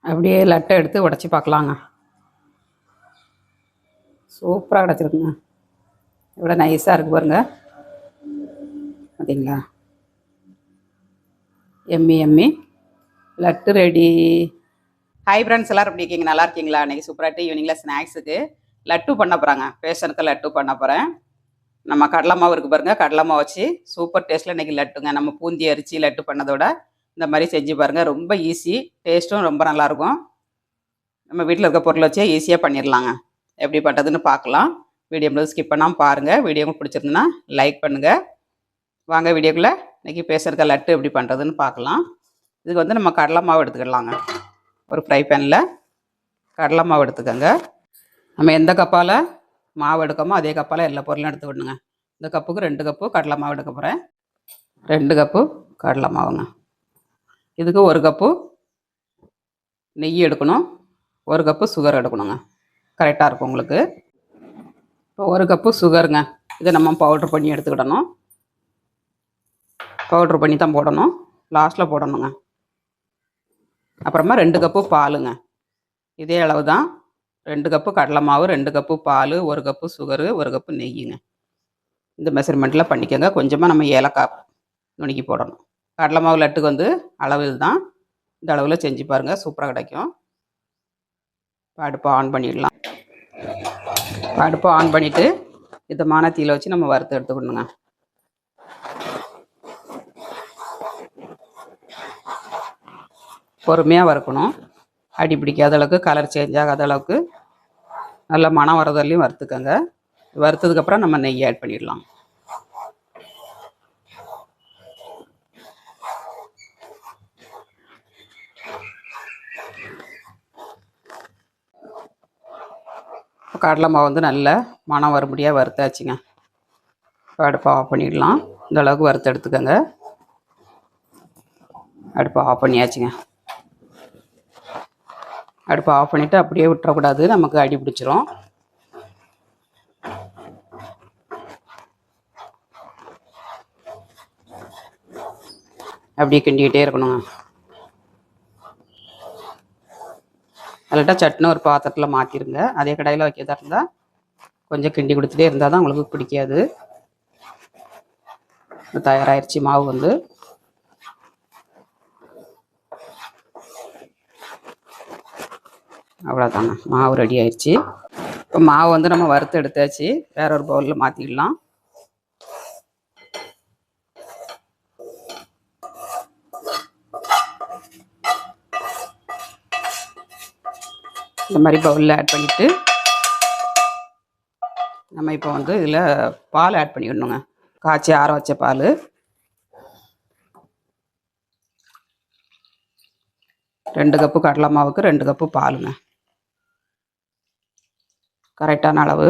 அப்படியே லட்டை எடுத்து உடச்சி பார்க்கலாங்க. சூப்பராக கிடச்சிருக்குங்க. எவ்வளோ நைஸாக இருக்குது பாருங்கள். பார்த்தீங்களா? எம்மி எம்மி லட்டு ரெடி. ஹாய் ஃப்ரெண்ட்ஸ், எல்லோரும் எப்படி இருக்கீங்க? நல்லா இருக்கீங்களா? இன்றைக்கி சூப்பராகிட்டு ஈவினிங்கில் ஸ்நாக்ஸுக்கு லட்டு பண்ண போகிறாங்க. பேஷனுக்கு லட்டு பண்ண போகிறேன். நம்ம கடலை மாவு இருக்குது பாருங்கள். கடலை மாவு வச்சு சூப்பர் டேஸ்ட்டில் இன்றைக்கி லட்டுங்க. நம்ம பூந்தி அரிசி லட்டு பண்ணதோட இந்த மாதிரி செஞ்சு பாருங்கள். ரொம்ப ஈஸி, டேஸ்ட்டும் ரொம்ப நல்லாயிருக்கும். நம்ம வீட்டில் இருக்க பொருளை வச்சே ஈஸியாக பண்ணிடலாங்க. எப்படி பண்ணுறதுன்னு பார்க்கலாம். வீடியோ முழுவதும் ஸ்கிப் பண்ணாமல் பாருங்கள். வீடியோ பிடிச்சிருந்துன்னா லைக் பண்ணுங்கள். வாங்க வீடியோக்குள்ளே இன்றைக்கி பேசுகிறக்க லட்டு எப்படி பண்ணுறதுன்னு பார்க்கலாம். இதுக்கு வந்து நம்ம கடலை மாவு எடுத்துக்கிடலாங்க. ஒரு ஃப்ரை பேனில் கடலை மாவு எடுத்துக்கோங்க. நம்ம எந்த கப்பால் மாவு எடுக்கமோ அதே கப்பால் எல்லா பொருளும் எடுத்துக்கிடணுங்க. இந்த கப்புக்கு 2 கப்பு கடலை மாவு எடுக்க போகிறேன். 2 கப்பு கடலை மாவுங்க. இதுக்கு 1 கப்பு நெய் எடுக்கணும், 1 கப்பு சுகர் எடுக்கணுங்க. கரெக்டாக இருக்கும் உங்களுக்கு. இப்போ 1 கப்பு சுகருங்க. இதை நம்ம பவுட்ரு பண்ணி எடுத்துக்கிடணும். பவுட்ரு பண்ணி தான் போடணும், லாஸ்ட்டில் போடணுங்க. அப்புறமா 2 கப்பு பாலுங்க. இதே அளவு தான். 2 கப்பு கடலை மாவு, 2 கப்பு பால், 1 கப்பு சுகரு, 1 கப்பு நெய்யுங்க. இந்த மெஷர்மெண்ட்டில் பண்ணிக்கோங்க. கொஞ்சமாக நம்ம ஏலக்காய் நுணுக்கி போடணும். கடலை மாவு லட்டுக்கு வந்து அளவு இதுதான். இந்த அளவில் செஞ்சு பாருங்கள், சூப்பராக கிடைக்கும். அடுப்பை ஆன் பண்ணிடலாம். அடுப்பை ஆன் பண்ணிவிட்டு இதமான தீயில வச்சு நம்ம வறுத்து எடுத்துக்கணுங்க. பொறுமையாக வறுக்கணும். அடி பிடிக்காத அளவுக்கு, கலர் சேஞ்ச் ஆகாத அளவுக்கு நல்ல மனம் வரதல்லையும் வறுத்துக்கோங்க. வறுத்ததுக்கப்புறம் நம்ம நெய் ஆட் பண்ணிடலாம். கடலை மாவு வந்து நல்ல மனம் வரும்படியாக வறுத்தாச்சுங்க. அடுப்பை ஆஃப் பண்ணிடலாம். இந்த அளவுக்கு வறுத்து எடுத்துக்கோங்க. அடுப்பை ஆஃப் பண்ணியாச்சுங்க. அடுப்பை ஆஃப் பண்ணிவிட்டு அப்படியே விட்டுறக்கூடாது, நமக்கு அடி பிடிச்சிரும். அப்படியே கிண்டிக்கிட்டே இருக்கணுங்க. அதில்ட்டா சட்னி ஒரு பாத்திரத்தில் மாற்றிடுங்க. அதே கடாயில் வைக்கிறதா இருந்தால் கொஞ்சம் கிண்டி கொடுத்துட்டே இருந்தால் தான் உங்களுக்கு பிடிக்காது. தயாராகிடுச்சு மாவு வந்து. அவ்வளோதாங்க, மாவு ரெடி ஆயிடுச்சு. இப்போ மாவு வந்து நம்ம வறுத்து எடுத்தாச்சு. வேற ஒரு பவுலில் மாற்றிடலாம். இந்த மாதிரி பவுலில் ஆட் பண்ணிவிட்டு நம்ம இப்போ வந்து இதில் பால் ஆட் பண்ணிடணுங்க. காய்ச்சி ஆற வச்ச பால். ரெண்டு கப்பு கடலை மாவுக்கு 2 கப்பு பாலுங்க. கரெக்டான அளவு.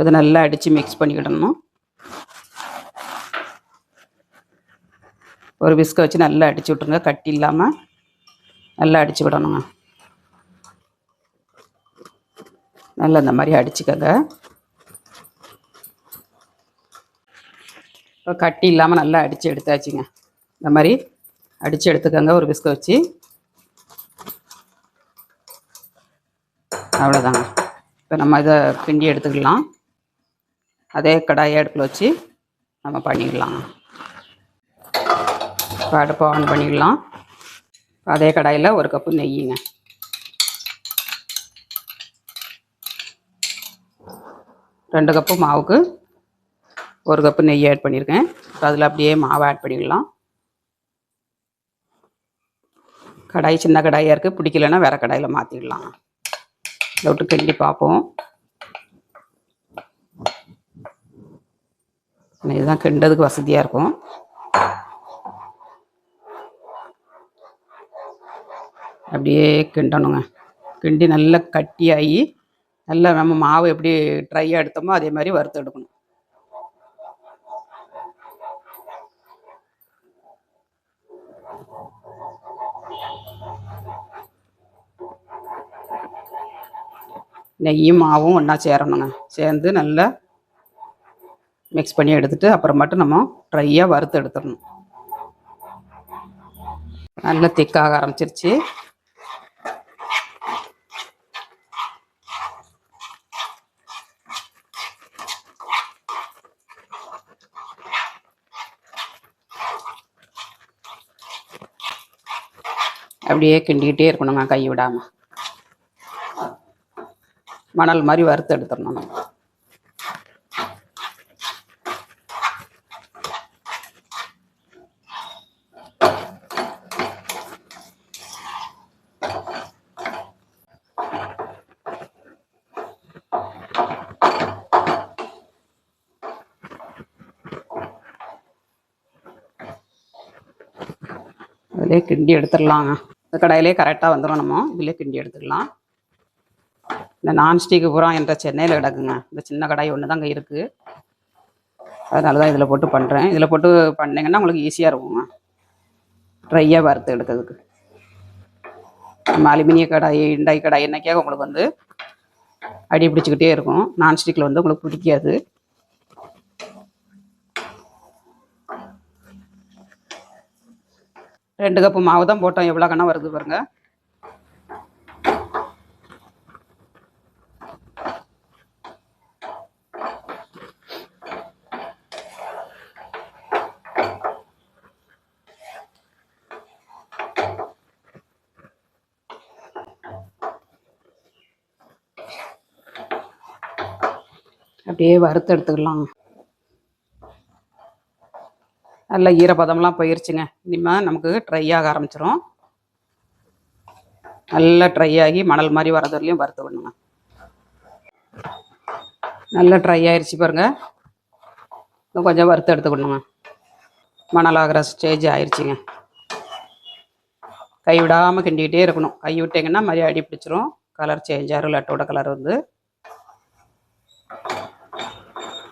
இதை நல்லா அடித்து மிக்ஸ் பண்ணிக்கிடணும். ஒரு விஸ்கை வச்சு நல்லா அடித்து விட்ருங்க. கட்டி இல்லாமல் நல்லா அடித்து விடணுங்க. நல்லா இந்த மாதிரி அடிச்சுக்கங்க. இப்போ கட்டி இல்லாமல் நல்லா அடித்து எடுத்தாச்சுங்க. இந்த மாதிரி அடித்து எடுத்துக்கோங்க ஒரு விஸ்கை வச்சு. அவ்வளோதாங்க. இப்போ நம்ம இதை கிண்டி எடுத்துக்கலாம். அதே கடாயை அடுப்பில் வச்சு நம்ம பண்ணிடலாங்க. இப்போ அடுப்பை ஆன் பண்ணிடலாம். அதே கடாயில் 1 கப்பு நெய்யுங்க. ரெண்டு கப்பு மாவுக்கு 1 கப்பு நெய் ஆட் பண்ணியிருக்கேன். இப்போ அதில் அப்படியே மாவை ஆட் பண்ணிடலாம். கடாய் சின்ன கடாயாக இருக்குது, பிடிக்கலன்னா வேறு கடாயில் மாற்றிடலாம். இதை விட்டு கிண்டி பார்ப்போம். இதுதான் கிண்டதுக்கு வசதியாக இருக்கும். அப்படியே கிண்டணுங்க. கிண்டி நல்லா கட்டியாகி நல்லா நம்ம மாவு எப்படி ட்ரையாக எடுத்தோமோ அதே மாதிரி வறுத்து எடுக்கணும். நெய்யும் மாவும் ஒன்றா சேரணுங்க. சேர்ந்து நல்லா மிக்ஸ் பண்ணி எடுத்துகிட்டு அப்புறம் மட்டும் நம்ம ட்ரையாக வறுத்து எடுத்துடணும். நல்லா திக்காக ஆரம்பிச்சிருச்சு. அப்படியே கிண்டிக்கிட்டே இருக்கணுங்க கை விடாமல். மணல் மாதிரி வறுத்து எடுத்துடணும் நம்ம. அதிலே கிண்டி எடுத்துடலாங்க. இந்த கடாயிலே கரெக்டாக வந்துடும். நம்ம இதிலே கிண்டி எடுத்துக்கலாம். இந்த நான்ஸ்டிக்கு பூரா என்ற சென்னையில் கிடக்குங்க. இந்த சின்ன கடாய் ஒன்று தான் அங்கே இருக்குது. அதனால தான் இதில் போட்டு பண்ணுறேன். இதில் போட்டு பண்ணிங்கன்னா உங்களுக்கு ஈஸியாக இருக்குங்க ட்ரையாக வறுத்து எடுக்கிறதுக்கு. நம்ம அலுமினிய கடாய், இண்டாய் கடாய் என்னைக்காக உங்களுக்கு வந்து அடி பிடிச்சிக்கிட்டே இருக்கும். நான்ஸ்டிக்கில் வந்து உங்களுக்கு பிடிக்காது. ரெண்டு கப்பு மாவு தான் போட்டோம். எவ்வளோ கணா வருது பாருங்க. அப்படியே வறுத்து எடுத்துக்கலாம். நல்ல ஈரப்பதம்லாம் போயிருச்சுங்க. இனிமேல் நமக்கு ட்ரை ஆக ஆரம்பிச்சிடும். நல்லா ட்ரை ஆகி மணல் மாதிரி வரது வரலையும் வறுத்து விடணுங்க. நல்லா ட்ரை ஆயிடுச்சு பாருங்கள். இன்னும் கொஞ்சம் வறுத்து எடுத்துக்கணுங்க. மணல் ஆகிற ஸ்டேஜ் ஆயிடுச்சுங்க. கை விடாமல் கிண்டிக்கிட்டே இருக்கணும். கை விட்டிங்கன்னா மாதிரி அடி பிடிச்சிரும். கலர் சேஞ்ச் ஆகிரும். லட்டோட கலர் வந்து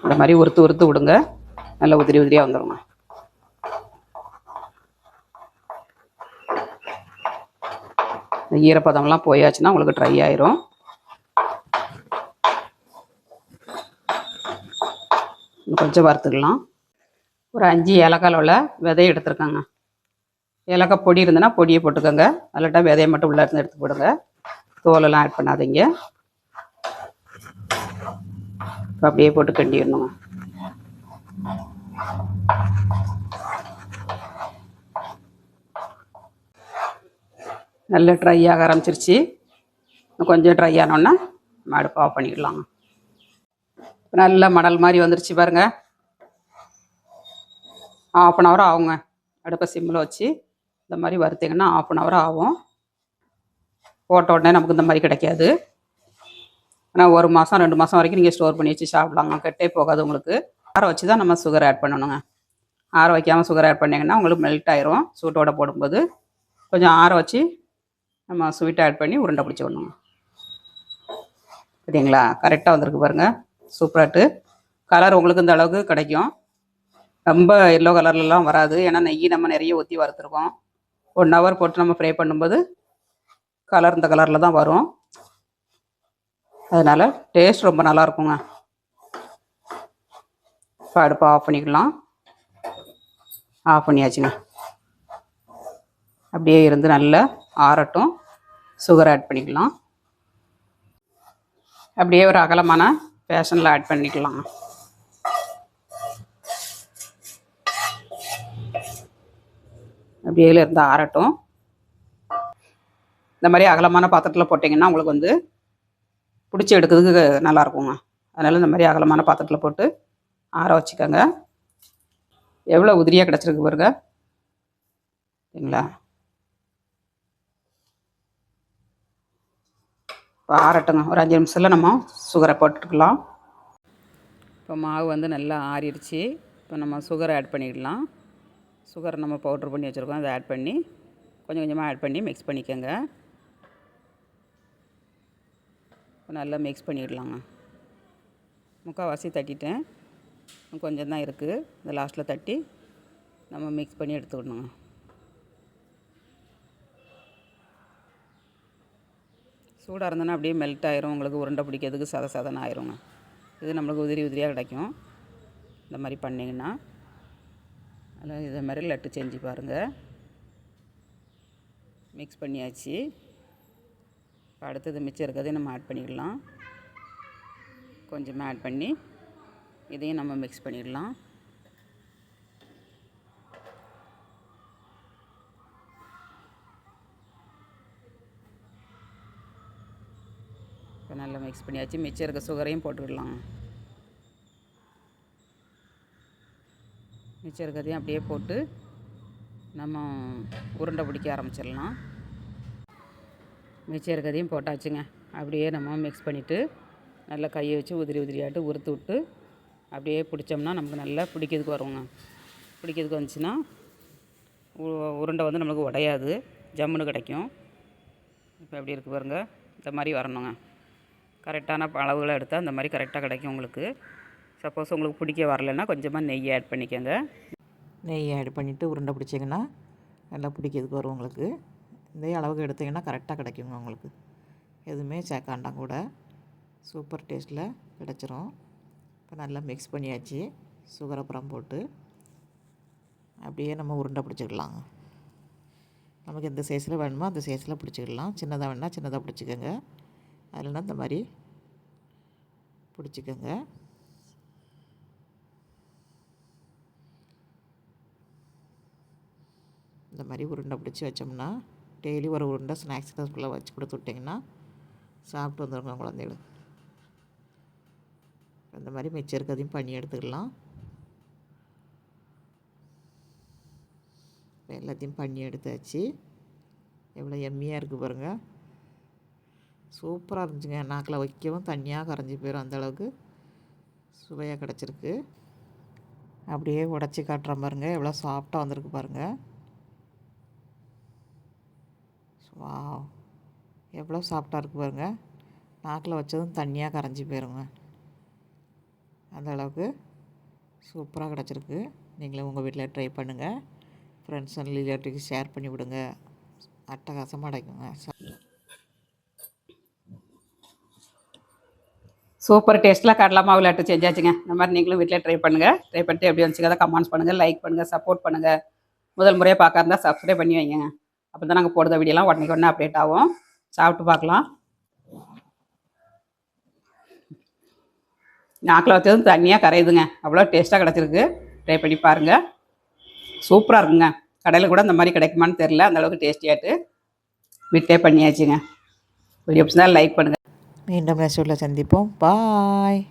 இந்த மாதிரி உறுத்து விடுங்க. நல்லா உதிரி உதிரியாக வந்துடுங்க. இந்த ஈரப்பதம்லாம் போயாச்சுன்னா உங்களுக்கு ட்ரை ஆயிரும். கொஞ்சம் வறுத்துக்கலாம். ஒரு 5 ஏலக்காய் உள்ள விதையை எடுத்துருக்காங்க. ஏலக்காய் பொடி இருந்ததுன்னா பொடியை போட்டுக்கோங்க. அல்லாட்டா விதையை மட்டும் உள்ளே இருந்து எடுத்து போடுங்க. தோலெல்லாம் ஆட் பண்ணாதீங்க. அப்படியே போட்டு கிண்டிடணுங்க. நல்லா ட்ரை ஆக ஆரம்பிச்சிருச்சு. கொஞ்சம் ட்ரை ஆனோன்னா அடுப்பு ஆஃப் பண்ணிடலாங்க. நல்லா மணல் மாதிரி வந்துருச்சு பாருங்க. 1/2 hour ஆகுங்க. அடுப்பை சிம்மில் வச்சு இந்த மாதிரி வறுத்திங்கன்னா 1/2 hour ஆகும். போட்ட உடனே நமக்கு இந்த மாதிரி கிடைக்காது. ஆனால் 1 மாதம் 2 மாதம் வரைக்கும் நீங்கள் ஸ்டோர் பண்ணி வச்சு சாப்பிட்லாங்க. கெட்டே போகாது உங்களுக்கு. ஆற வச்சு தான் நம்ம சுகர் ஆட் பண்ணணுங்க. ஆற வைக்காமல் சுகர் ஆட் பண்ணிங்கன்னா உங்களுக்கு மெல்ட் ஆயிரும். சூட்டோட போடும்போது கொஞ்சம் ஆற வச்சு நம்ம ஸ்வீட்டை ஆட் பண்ணி உருண்டை பிடிச்சி விடணுங்க. சரிங்களா? கரெக்டாக வந்திருக்கு பாருங்கள். சூப்பராட்டு கலர் உங்களுக்கு இந்த அளவுக்கு கிடைக்கும். ரொம்ப எல்லோ கலர்லலாம் வராது. ஏன்னா நெய் நம்ம நிறைய ஊற்றி வறுத்துருக்கோம். 1 hour போட்டு நம்ம ஃப்ரை பண்ணும்போது கலர் இந்த கலரில் தான் வரும். அதனால் டேஸ்ட் ரொம்ப நல்லா இருக்குங்க. இப்போ அடுப்பை ஆஃப் பண்ணிக்கலாம். ஆஃப் பண்ணியாச்சுங்க. அப்படியே இருந்து நல்லா ஆறட்டும். சுகர் ஆட் பண்ணிக்கலாம். அப்படியே ஒரு அகலமான பேஷனில் ஆட் பண்ணிக்கலாம். அப்படியே இருந்து ஆறட்டும். இந்த மாதிரி அகலமான பாத்திரத்தில் போட்டிங்கன்னா உங்களுக்கு வந்து பிடிச்சி எடுக்கிறதுக்கு நல்லா இருக்குங்க. அதனால் இந்த மாதிரி அகலமான பாத்திரத்தில் போட்டு ஆற வச்சுக்கோங்க. எவ்வளோ உதிரியாக கிடச்சிருக்கு பாருங்க. சரிங்களா? இப்போ ஆறட்டுங்க. ஒரு 5 நிமிஷத்தில் நம்ம சுகரை போட்டுக்கலாம். இப்போ மாவு வந்து நல்லா ஆறிடுச்சு. இப்போ நம்ம சுகரை ஆட் பண்ணிடலாம். சுகர் நம்ம பவுட்ரு பண்ணி வச்சுருக்கோம். அதை ஆட் பண்ணி கொஞ்சம் கொஞ்சமாக ஆட் பண்ணி மிக்ஸ் பண்ணிக்கோங்க. நல்லா மிக்ஸ் பண்ணிடலாங்க. முக்கால்வாசி தட்டிட்டேன். கொஞ்சம் தான் இருக்குது. இந்த லாஸ்ட்டில் தட்டி நம்ம மிக்ஸ் பண்ணி எடுத்துக்கணுங்க. சூடாக இருந்ததுன்னா அப்படியே மெல்ட் ஆயிரும். உங்களுக்கு உருண்டை பிடிக்கிறதுக்கு சதன்னு ஆயிருங்க. இது நம்மளுக்கு உதிரி உதிரியாக கிடைக்கும். இந்த மாதிரி பண்ணிங்கன்னா அதில் இதே மாதிரி லட்டு செஞ்சு பாருங்கள். மிக்ஸ் பண்ணியாச்சு. இப்போ அடுத்தது மிச்சம் இருக்கிறதையும் நம்ம ஆட் பண்ணிடலாம். கொஞ்சமாக ஆட் பண்ணி இதையும் நம்ம மிக்ஸ் பண்ணிடலாம். இப்போ நல்லா மிக்ஸ் பண்ணியாச்சு. மிச்சம் இருக்க சுகரையும் போட்டுக்கிடலாம். மிச்சம் இருக்கிறதையும் அப்படியே போட்டு நம்ம உருண்டை பிடிக்க ஆரம்பிச்சிடலாம். மிச்சம் இருக்கிறதையும் போட்டாச்சுங்க. அப்படியே நம்ம மிக்ஸ் பண்ணிவிட்டு நல்லா கையை வச்சு உதிரியாட்டு உறுத்து விட்டு அப்படியே பிடிச்சோம்னா நமக்கு நல்லா பிடிக்கிறதுக்கு வருங்க. பிடிக்கிறதுக்கு வந்துச்சுன்னா உருண்டை வந்து நம்மளுக்கு உடையாது, ஜம்முன்னு கிடைக்கும். இப்போ எப்படி இருக்குது பாருங்கள், இந்த மாதிரி வரணுங்க. கரெக்டான அளவுகளை எடுத்தால் இந்த மாதிரி கரெக்டாக கிடைக்கும் உங்களுக்கு. சப்போஸ் உங்களுக்கு பிடிக்க வரலைன்னா கொஞ்சமாக நெய் ஆட் பண்ணிக்கோங்க. நெய் ஆட் பண்ணிவிட்டு உருண்டை பிடிச்சிங்கன்னா நல்லா பிடிக்கிறதுக்கு வரும் உங்களுக்கு. இதே அளவுக்கு எடுத்திங்கன்னா கரெக்டாக கிடைக்குங்க உங்களுக்கு. எதுவுமே சேர்க்காண்டாம் கூட சூப்பர் டேஸ்ட்டில் கிடச்சிரும். இப்போ நல்லா மிக்ஸ் பண்ணியாச்சு. சுகரை அப்புறம் போட்டு அப்படியே நம்ம உருண்டை பிடிச்சிக்கலாங்க. நமக்கு எந்த சைஸில் வேணுமோ அந்த சைஸில் பிடிச்சிக்கலாம். சின்னதாக வேணால் சின்னதாக பிடிச்சிக்கோங்க, அதில்னா இந்த மாதிரி பிடிச்சிக்கோங்க. இந்த மாதிரி உருண்டை பிடிச்சி வச்சோம்னா டெய்லி ஒரு உருண்டை ஸ்நாக்ஸ் ஃபுல்லாக வச்சு கொடுத்து விட்டிங்கன்னா சாப்பிட்டு வந்துடுங்க குழந்தைகளுக்கு. இந்த மாதிரி மிச்சம் இருக்கிறதையும் பண்ணி எடுத்துக்கலாம். எல்லாத்தையும் பண்ணி எடுத்தாச்சு. எவ்வளோ எம்மியாக இருக்குது பாருங்கள். சூப்பராக இருந்துச்சுங்க. நாக்கில் வைக்கவும் தண்ணியாக கரைஞ்சி போயிடும், அந்தளவுக்கு சுவையாக கிடச்சிருக்கு. அப்படியே உடச்சி காட்டுற பாருங்க, எவ்வளோ சாஃப்டாக வந்திருக்கு பாருங்கள். வாவ், எவ்வளோ சாஃப்டாக இருக்குது பாருங்கள். நாக்கில் வச்சதும் தண்ணியாக கரைஞ்சி போயிருங்க, அந்த அளவுக்கு சூப்பராக கிடச்சிருக்கு. நீங்களும் உங்கள் வீட்டில் ட்ரை பண்ணுங்கள். ஃப்ரெண்ட்ஸ் அண்ட் ரிலேட்டிவ்ஸ் ஷேர் பண்ணி விடுங்க. அட்டகாசமாக கிடைக்குங்க. சூப்பர் டேஸ்ட்டில் கடலை மாவு லட்டு செஞ்சாச்சுங்க. இந்த மாதிரி நீங்களும் வீட்டில் ட்ரை பண்ணுங்கள். ட்ரை பண்ணிட்டு எப்படி வந்துச்சுங்க கமெண்ட்ஸ் பண்ணுங்கள், லைக் பண்ணுங்கள், சப்போர்ட் பண்ணுங்கள். முதல் முறையாக பார்க்க இருந்தால் சப்ஸ்கிரைப் பண்ணி வைங்க. அப்போ தான் நாங்கள் போடுற வீடியோலாம் உடனே அப்டேட் ஆகும். சாப்பிட்டு பார்க்கலாம். நாக்கில் வச்சதும் தண்ணியாக கரையுதுங்க, அவ்வளோ டேஸ்ட்டாக கிடச்சிருக்கு. ட்ரை பண்ணி பாருங்கள். சூப்பராக இருக்குங்க. கடையில் கூட இந்த மாதிரி கிடைக்குமான்னு தெரில, அந்தளவுக்கு டேஸ்டியாட்டு வீட்டிலே பண்ணியாச்சுங்க. வீடியோ பிடிச்சா லைக் பண்ணுங்கள். மீண்டும் நெக்ஸ்ட் வீடியோவில் சந்திப்போம். பாய்.